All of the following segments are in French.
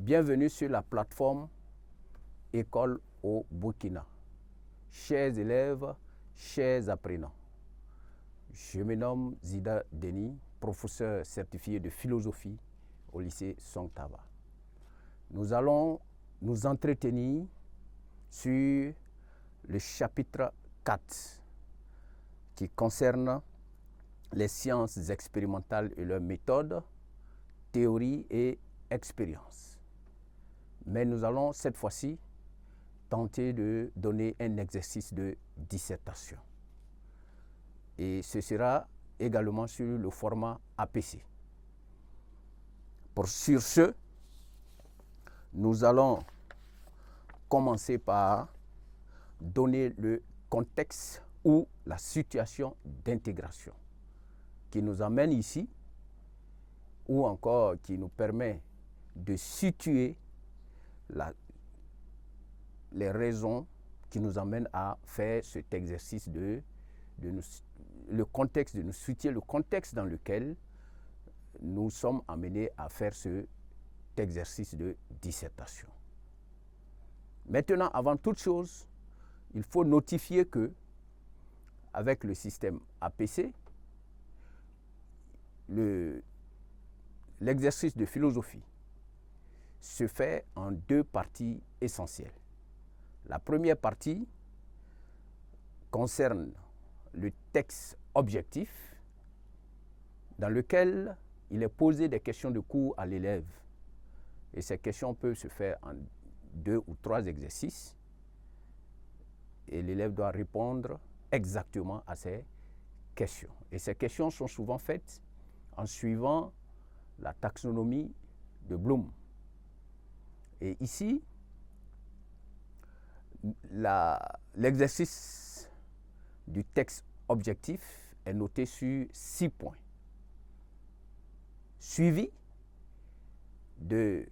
Bienvenue sur la plateforme École au Burkina. Chers élèves, chers apprenants, je me nomme Zida Denis, professeur certifié de philosophie au lycée Songtava. Nous allons nous entretenir sur le chapitre 4 qui concerne les sciences expérimentales et leurs méthodes, théorie et expérience. Mais nous allons cette fois-ci tenter de donner un exercice de dissertation. Et ce sera également sur le format APC. Sur ce, nous allons commencer par donner le contexte ou la situation d'intégration qui nous amène ici, ou encore qui nous permet de situer les raisons qui nous amènent à faire cet exercice de le contexte dans lequel nous sommes amenés à faire cet exercice de dissertation. Maintenant, avant toute chose, il faut notifier que avec le système APC, l'exercice de philosophie se fait en deux parties essentielles. La première partie concerne le texte objectif dans lequel il est posé des questions de cours à l'élève. Et ces questions peuvent se faire en 2 ou 3 exercices et l'élève doit répondre exactement à ces questions. Et ces questions sont souvent faites en suivant la taxonomie de Bloom. Et ici, l'exercice du texte objectif est noté sur 6 points, suivi de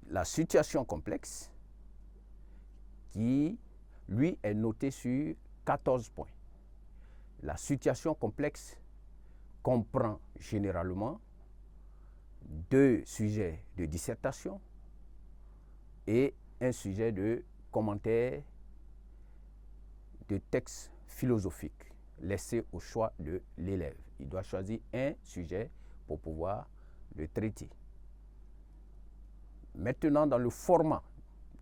la situation complexe qui, lui, est noté sur 14 points. La situation complexe comprend généralement 2 sujets de dissertation et un sujet de commentaire de texte philosophique laissé au choix de l'élève. Il doit choisir un sujet pour pouvoir le traiter. Maintenant, dans le format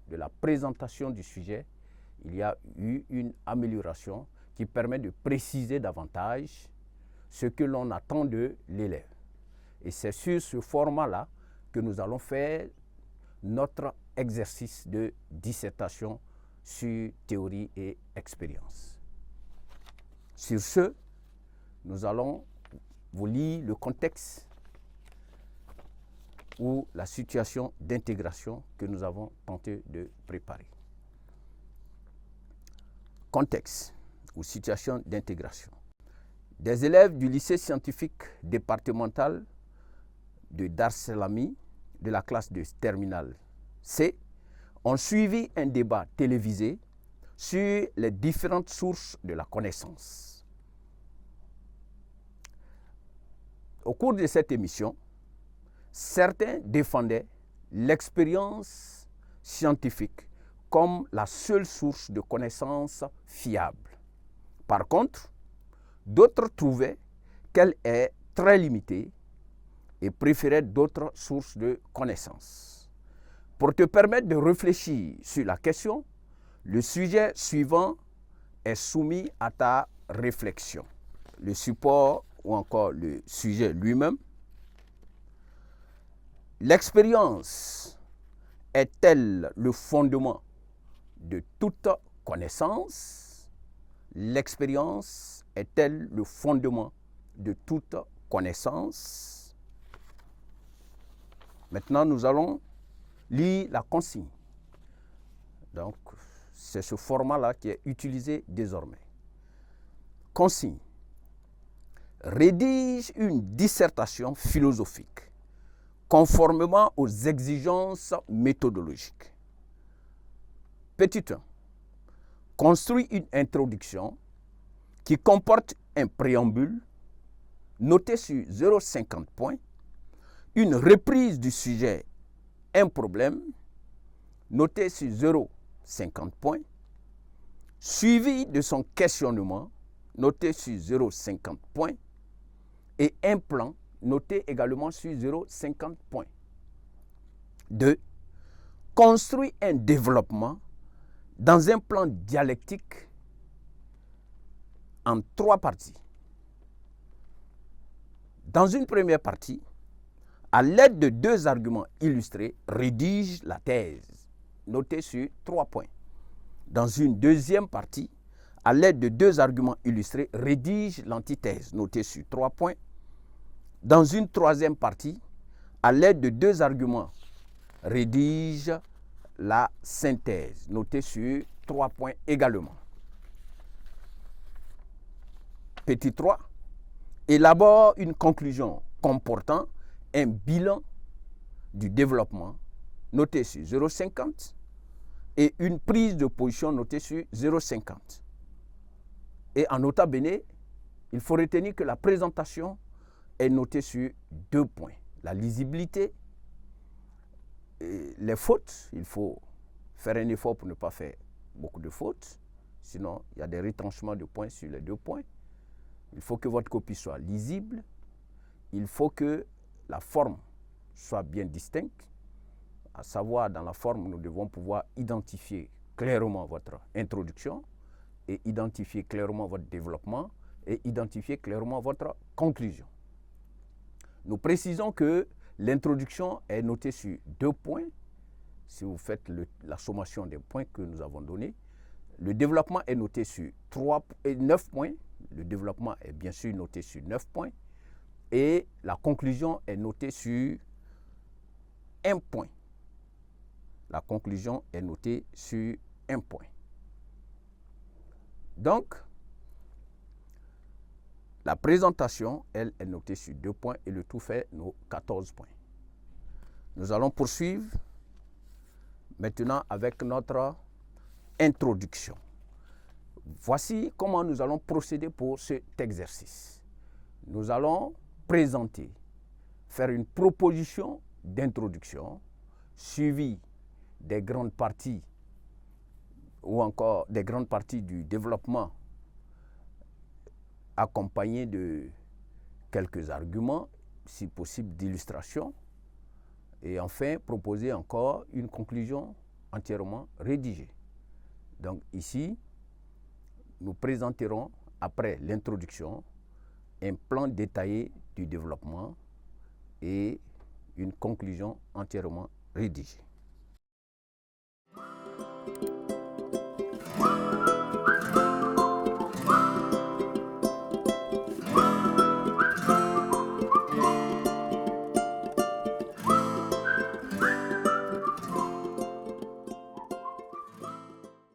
de la présentation du sujet, il y a eu une amélioration qui permet de préciser davantage ce que l'on attend de l'élève. Et c'est sur ce format-là que nous allons faire notre exercice de dissertation sur théorie et expérience. Sur ce, nous allons vous lire le contexte ou la situation d'intégration que nous avons tenté de préparer. Contexte ou situation d'intégration. Des élèves du lycée scientifique départemental de Dar es Salaam, de la classe de terminale C, ont suivi un débat télévisé sur les différentes sources de la connaissance. Au cours de cette émission, certains défendaient l'expérience scientifique comme la seule source de connaissances fiable. Par contre, d'autres trouvaient qu'elle est très limitée et préféraient d'autres sources de connaissances. Pour te permettre de réfléchir sur la question, le sujet suivant est soumis à ta réflexion. Le support ou encore le sujet lui-même. L'expérience est-elle le fondement de toute connaissance? L'expérience est-elle le fondement de toute connaissance? Maintenant, nous allons lire la consigne. Donc, c'est ce format-là qui est utilisé désormais. Consigne. Rédige une dissertation philosophique conformément aux exigences méthodologiques. Petit 1. Construis une introduction qui comporte un préambule noté sur 0,50 points, une reprise du sujet un problème, noté sur 0,50 points, suivi de son questionnement, noté sur 0,50 points, et un plan, noté également sur 0,50 points. 2. Construit un développement dans un plan dialectique en 3 parties. Dans une première partie, à l'aide de 2 arguments illustrés, rédige la thèse, notée sur 3 points. Dans une deuxième partie, à l'aide de 2 arguments illustrés, rédige l'antithèse, notée sur 3 points. Dans une troisième partie, à l'aide de 2 arguments, rédige la synthèse, notée sur 3 points également. Petit 3, élabore une conclusion comportant un bilan du développement, noté sur 0,50, et une prise de position notée sur 0,50. Et en nota bene, il faut retenir que la présentation est notée sur 2 points. La lisibilité, et les fautes, il faut faire un effort pour ne pas faire beaucoup de fautes, sinon il y a des retranchements de points sur les 2 points. Il faut que votre copie soit lisible, il faut que la forme soit bien distincte, à savoir dans la forme nous devons pouvoir identifier clairement votre introduction et identifier clairement votre développement et identifier clairement votre conclusion. Nous précisons que l'introduction est notée sur 2 points, si vous faites la sommation des points que nous avons donnés. Le développement est noté sur 9 points, le développement est bien sûr noté sur 9 points, et la conclusion est notée sur 1 point. La conclusion est notée sur 1 point. Donc, la présentation, elle, est notée sur 2 points et le tout fait nos 14 points. Nous allons poursuivre maintenant avec notre introduction. Voici comment nous allons procéder pour cet exercice. Nous allons présenter, faire une proposition d'introduction suivie des grandes parties ou encore des grandes parties du développement accompagnées de quelques arguments, si possible d'illustration, et enfin proposer encore une conclusion entièrement rédigée. Donc ici, nous présenterons, après l'introduction, un plan détaillé du développement et une conclusion entièrement rédigée.